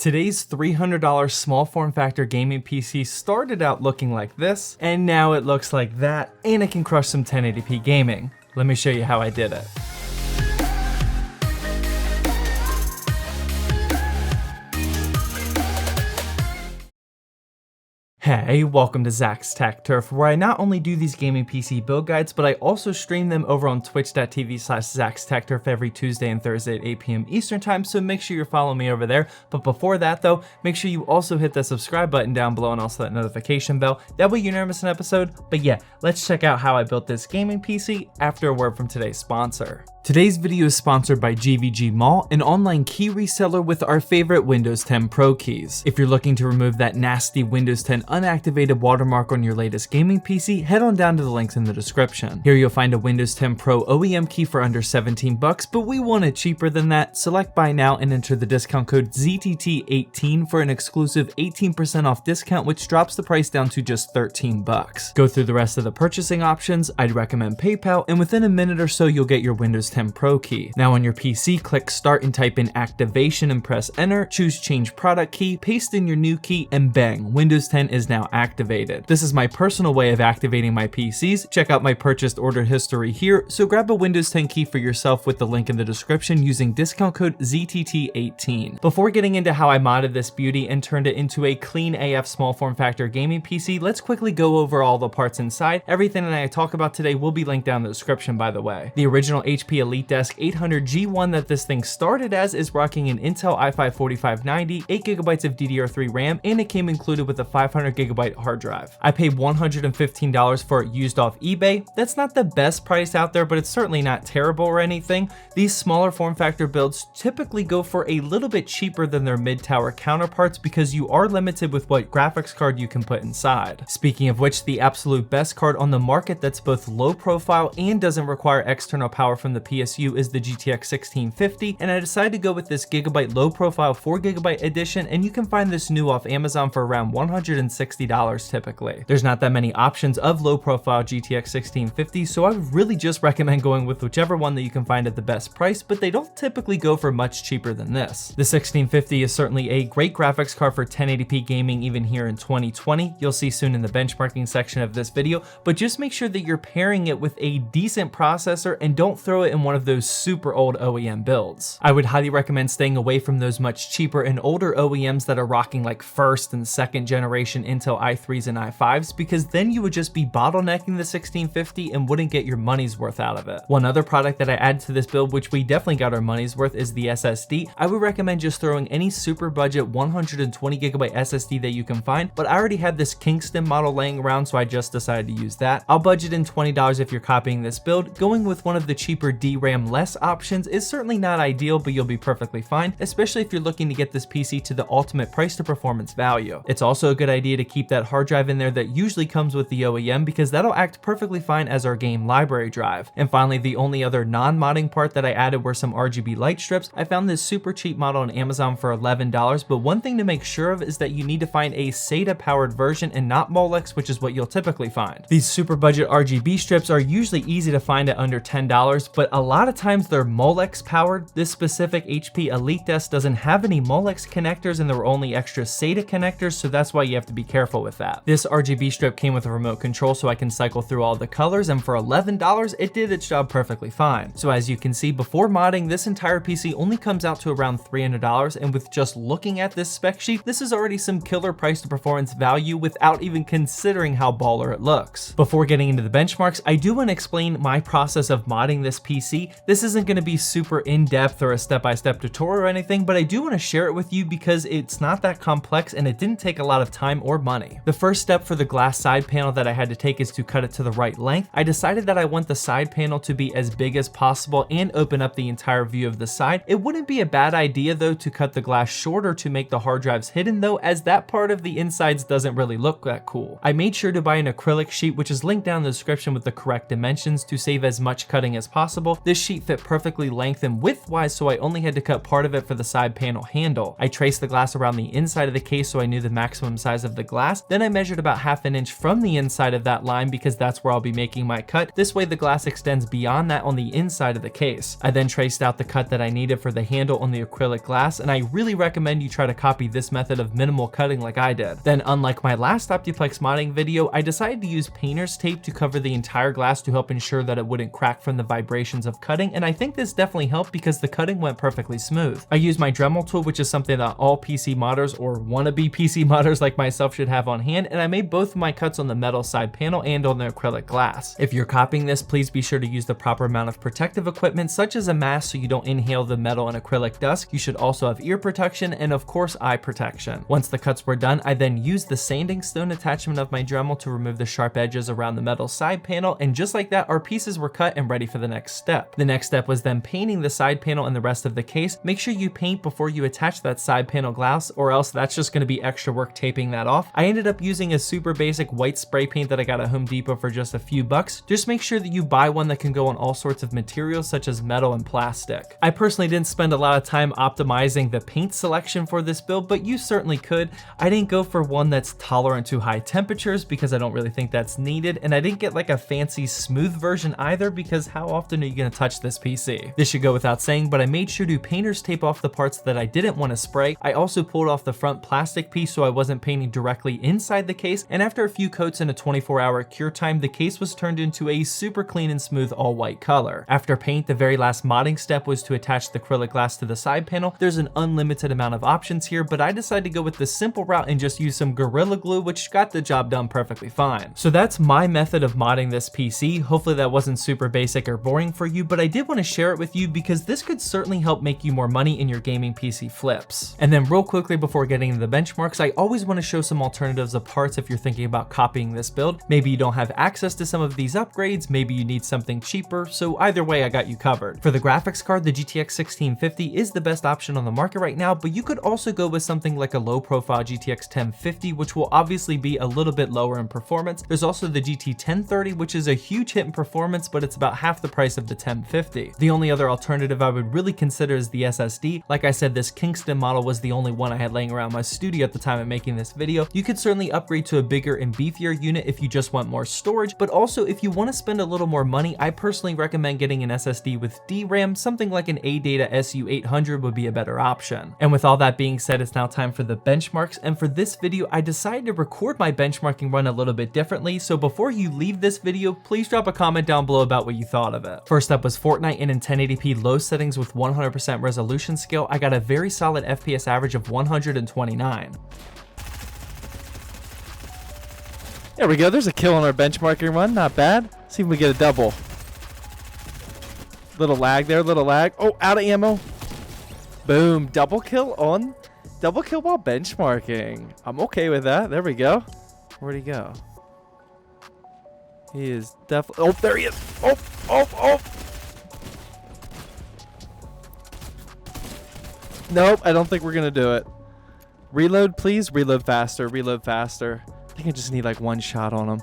Today's $300 small form factor gaming PC started out looking like this, and now it looks like that, and it can crush some 1080p gaming. Let me show you how I did it. Hey, welcome to Zach's Tech Turf, where I not only do these gaming PC build guides, but I also stream them over on twitch.tv/Zach's Tech Turf every Tuesday and Thursday at 8 p.m. Eastern time, so make sure you're following me over there. But before that though, make sure you also hit the subscribe button down below and also that notification bell. That way you never miss an episode. But yeah, let's check out how I built this gaming PC after a word from today's sponsor. Today's video is sponsored by GVGMall, an online key reseller with our favorite Windows 10 Pro keys. If you're looking to remove that nasty Windows 10 unactivated watermark on your latest gaming PC, head on down to the links in the description. Here you'll find a Windows 10 Pro OEM key for under $17, but we want it cheaper than that. Select buy now and enter the discount code ZTT18 for an exclusive 18% off discount, which drops the price down to just $13. Go through the rest of the purchasing options. I'd recommend PayPal, and within a minute or so you'll get your Windows 10 Pro key. Now on your PC, click start and type in activation and press enter, choose change product key, paste in your new key, and bang, Windows 10 is now activated. This is my personal way of activating my PCs. Check out my purchased order history here, so grab a Windows 10 key for yourself with the link in the description using discount code ZTT18. Before getting into how I modded this beauty and turned it into a clean AF small form factor gaming PC, let's quickly go over all the parts inside. Everything that I talk about today will be linked down in the description, by the way. The original HP EliteDesk 800G1 that this thing started as is rocking an Intel i5-4590, 8GB of DDR3 RAM, and it came included with a 500GB hard drive. I paid $115 for it used off eBay. That's not the best price out there, but it's certainly not terrible or anything. These smaller form factor builds typically go for a little bit cheaper than their mid-tower counterparts because you are limited with what graphics card you can put inside. Speaking of which, the absolute best card on the market that's both low profile and doesn't require external power from the PSU is the GTX 1650, and I decided to go with this Gigabyte low profile 4GB edition, and you can find this new off Amazon for around $160 typically. There's not that many options of low profile GTX 1650, so I would really just recommend going with whichever one that you can find at the best price, but they don't typically go for much cheaper than this. The 1650 is certainly a great graphics card for 1080p gaming even here in 2020. You'll see soon in the benchmarking section of this video, but just make sure that you're pairing it with a decent processor and don't throw it in one of those super old OEM builds. I would highly recommend staying away from those much cheaper and older OEMs that are rocking like first and second generation Intel i3s and i5s, because then you would just be bottlenecking the 1650 and wouldn't get your money's worth out of it. One other product that I added to this build, which we definitely got our money's worth, is the SSD. I would recommend just throwing any super budget 120GB SSD that you can find, but I already had this Kingston model laying around, so I just decided to use that. I'll budget in $20 if you're copying this build. Going with one of the cheaper DRAM less options is certainly not ideal, but you'll be perfectly fine, especially if you're looking to get this PC to the ultimate price to performance value. It's also a good idea to keep that hard drive in there that usually comes with the OEM, because that'll act perfectly fine as our game library drive. And finally, the only other non-modding part that I added were some RGB light strips. I found this super cheap model on Amazon for $11, but one thing to make sure of is that you need to find a SATA powered version and not Molex, which is what you'll typically find. These super budget RGB strips are usually easy to find at under $10, but a lot of times they're Molex powered. This specific HP EliteDesk doesn't have any Molex connectors, and there were only extra SATA connectors, so that's why you have to be careful with that. This RGB strip came with a remote control, so I can cycle through all the colors, and for $11 it did its job perfectly fine. So as you can see, before modding, this entire PC only comes out to around $300, and with just looking at this spec sheet, this is already some killer price to performance value without even considering how baller it looks. Before getting into the benchmarks, I do want to explain my process of modding this PC. This isn't going to be super in-depth or a step-by-step tutorial or anything, but I do want to share it with you because it's not that complex and it didn't take a lot of time or money. The first step for the glass side panel that I had to take is to cut it to the right length. I decided that I want the side panel to be as big as possible and open up the entire view of the side. It wouldn't be a bad idea though to cut the glass shorter to make the hard drives hidden though, as that part of the insides doesn't really look that cool. I made sure to buy an acrylic sheet, which is linked down in the description with the correct dimensions to save as much cutting as possible, well. This sheet fit perfectly length and width-wise, so I only had to cut part of it for the side panel handle. I traced the glass around the inside of the case so I knew the maximum size of the glass. Then I measured about half an inch from the inside of that line because that's where I'll be making my cut. This way the glass extends beyond that on the inside of the case. I then traced out the cut that I needed for the handle on the acrylic glass, and I really recommend you try to copy this method of minimal cutting like I did. Then, unlike my last Optiplex modding video, I decided to use painter's tape to cover the entire glass to help ensure that it wouldn't crack from the vibrations of cutting, and I think this definitely helped because the cutting went perfectly smooth. I used my Dremel tool, which is something that all PC modders or wannabe PC modders like myself should have on hand, and I made both of my cuts on the metal side panel and on the acrylic glass. If you're copying this, please be sure to use the proper amount of protective equipment such as a mask so you don't inhale the metal and acrylic dust. You should also have ear protection and of course eye protection. Once the cuts were done, I then used the sanding stone attachment of my Dremel to remove the sharp edges around the metal side panel, and just like that, our pieces were cut and ready for the next step. The next step was then painting the side panel and the rest of the case. Make sure you paint before you attach that side panel glass, or else that's just going to be extra work taping that off. I ended up using a super basic white spray paint that I got at Home Depot for just a few bucks. Just make sure that you buy one that can go on all sorts of materials such as metal and plastic. I personally didn't spend a lot of time optimizing the paint selection for this build, but you certainly could. I didn't go for one that's tolerant to high temperatures because I don't really think that's needed, and I didn't get like a fancy smooth version either because how often are you going to touch this PC? This should go without saying, but I made sure to painter's tape off the parts that I didn't want to spray. I also pulled off the front plastic piece so I wasn't painting directly inside the case, and after a few coats and a 24-hour cure time, the case was turned into a super clean and smooth all white color. After paint, the very last modding step was to attach the acrylic glass to the side panel. There's an unlimited amount of options here, but I decided to go with the simple route and just use some Gorilla Glue, which got the job done perfectly fine. So that's my method of modding this PC. Hopefully that wasn't super basic or boring for you, but I did want to share it with you because this could certainly help make you more money in your gaming PC flips. And then real quickly before getting into the benchmarks, I always want to show some alternatives of parts if you're thinking about copying this build. Maybe you don't have access to some of these upgrades, maybe you need something cheaper, so either way I got you covered. For the graphics card, the GTX 1650 is the best option on the market right now, but you could also go with something like a low profile GTX 1050, which will obviously be a little bit lower in performance. There's also the GT 1030, which is a huge hit in performance, but it's about half the price of the 1050. The only other alternative I would really consider is the SSD. Like I said, this Kingston model was the only one I had laying around my studio at the time of making this video. You could certainly upgrade to a bigger and beefier unit if you just want more storage, but also if you want to spend a little more money, I personally recommend getting an SSD with DRAM. Something like an ADATA SU800 would be a better option. And with all that being said, it's now time for the benchmarks, and for this video I decided to record my benchmarking run a little bit differently, so before you leave this video, please drop a comment down below about what you thought of it. First up was Fortnite in 1080p low settings with 100% resolution scale. I got a very solid FPS average of 129. There we go, there's a kill on our benchmarking run, not bad. See if we get a double. Little lag there, little lag. Oh, out of ammo. Boom, double kill while benchmarking. I'm okay with that, there we go. Where'd he go? He is definitely, oh, there he is. Oh. Nope, I don't think we're gonna do it. Reload, please, reload faster. I think I just need like one shot on him.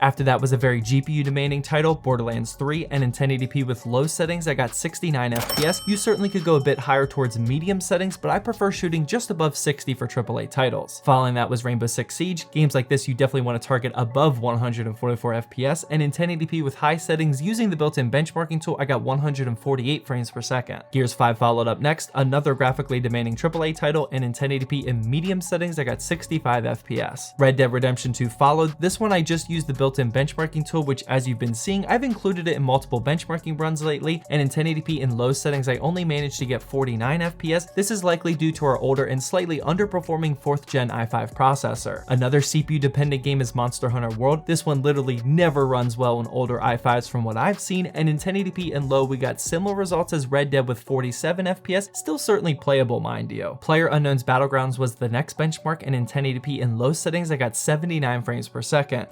After that was a very GPU demanding title, Borderlands 3, and in 1080p with low settings I got 69 FPS. You certainly could go a bit higher towards medium settings, but I prefer shooting just above 60 for AAA titles. Following that was Rainbow Six Siege. Games like this you definitely want to target above 144 FPS, and in 1080p with high settings using the built-in benchmarking tool I got 148 frames per second. Gears 5 followed up next, another graphically demanding AAA title, and in 1080p in medium settings I got 65 FPS. Red Dead Redemption 2 followed. This one I just used the built-in benchmarking tool, which as you've been seeing, I've included it in multiple benchmarking runs lately, and in 1080p in low settings I only managed to get 49 FPS. This is likely due to our older and slightly underperforming 4th gen i5 processor. Another CPU dependent game is Monster Hunter World. This one literally never runs well on older i5s from what I've seen, and in 1080p and low we got similar results as Red Dead with 47 FPS, still certainly playable mind you. PlayerUnknown's Battlegrounds was the next benchmark, and in 1080p in low settings I got 79 frames per second.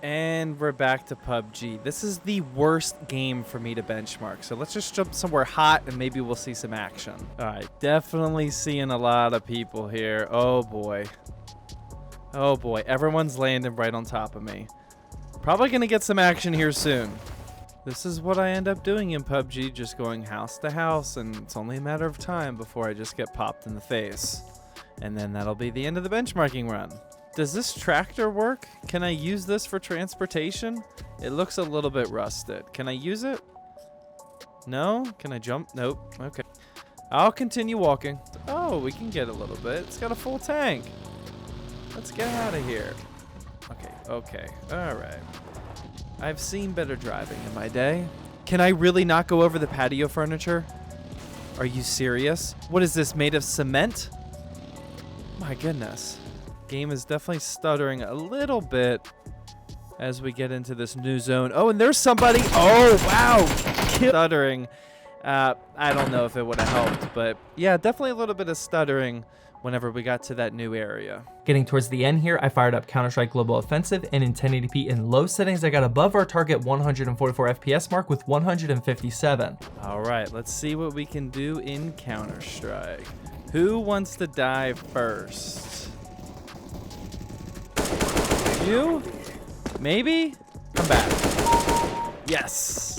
And we're back to PUBG. This is the worst game for me to benchmark. So let's just jump somewhere hot and maybe we'll see some action. All right, definitely seeing a lot of people here. Oh boy. Oh boy, everyone's landing right on top of me. Probably gonna get some action here soon. This is what I end up doing in PUBG, just going house to house, and it's only a matter of time before I just get popped in the face. And then that'll be the end of the benchmarking run. Does this tractor work? Can I use this for transportation? It looks a little bit rusted. Can I use it? No? Can I jump? Nope. Okay. I'll continue walking. Oh, we can get a little bit. It's got a full tank. Let's get out of here. Okay. All right. I've seen better driving in my day. Can I really not go over the patio furniture? Are you serious? What is this, made of cement? My goodness. Game is definitely stuttering a little bit as we get into this new zone. Oh, and there's somebody. Oh, wow. Stuttering. I don't know if it would have helped, but yeah, definitely a little bit of stuttering whenever we got to that new area. Getting towards the end here, I fired up Counter-Strike Global Offensive, and in 1080p in low settings, I got above our target 144 FPS mark with 157. All right, let's see what we can do in Counter-Strike. Who wants to die first? You? Maybe? Come back. Yes.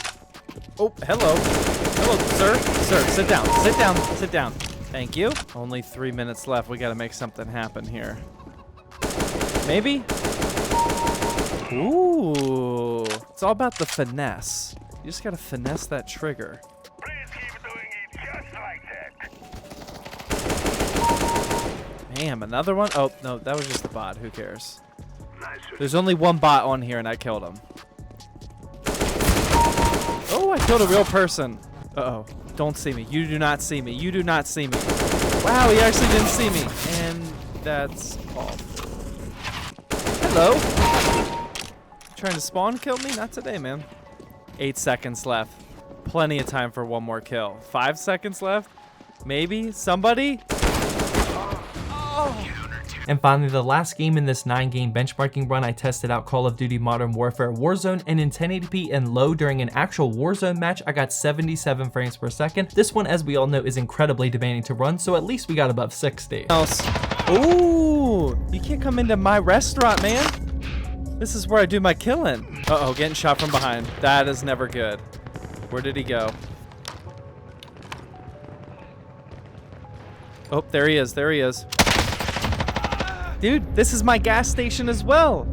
Oh, hello. Hello, sir. Sir, sit down. Sit down. Sit down. Thank you. Only 3 minutes left. We got to make something happen here. Maybe? Ooh. It's all about the finesse. You just got to finesse that trigger. Please keep doing it just like that. Damn, another one? Oh, no, that was just a bot. Who cares? There's only one bot on here, and I killed him. Oh, I killed a real person. Uh-oh. Don't see me. You do not see me. You do not see me. Wow, he actually didn't see me. And that's awful. Hello. Trying to spawn kill me? Not today, man. 8 seconds left. Plenty of time for one more kill. 5 seconds left? Maybe? Somebody? And finally, the last game in this 9-game benchmarking run, I tested out Call of Duty Modern Warfare Warzone, and in 1080p and low during an actual Warzone match, I got 77 frames per second. This one, as we all know, is incredibly demanding to run, so at least we got above 60. Ooh, you can't come into my restaurant, man. This is where I do my killing. Uh-oh, getting shot from behind. That is never good. Where did he go? Oh, there he is. There he is. Dude, this is my gas station as well.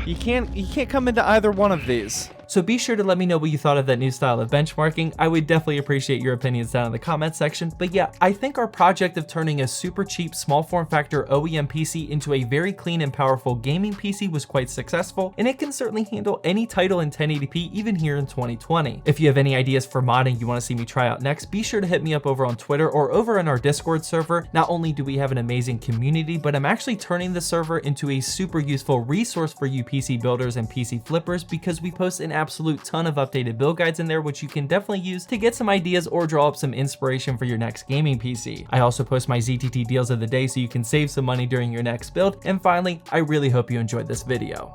You can't come into either one of these. So be sure to let me know what you thought of that new style of benchmarking. I would definitely appreciate your opinions down in the comment section. But yeah, I think our project of turning a super cheap small form factor OEM PC into a very clean and powerful gaming PC was quite successful, and it can certainly handle any title in 1080p even here in 2020. If you have any ideas for modding you want to see me try out next, be sure to hit me up over on Twitter or over in our Discord server. Not only do we have an amazing community, but I'm actually turning the server into a super useful resource for you PC builders and PC flippers, because we post an absolute ton of updated build guides in there, which you can definitely use to get some ideas or draw up some inspiration for your next gaming PC. I also post my ZTT deals of the day so you can save some money during your next build. And finally, I really hope you enjoyed this video.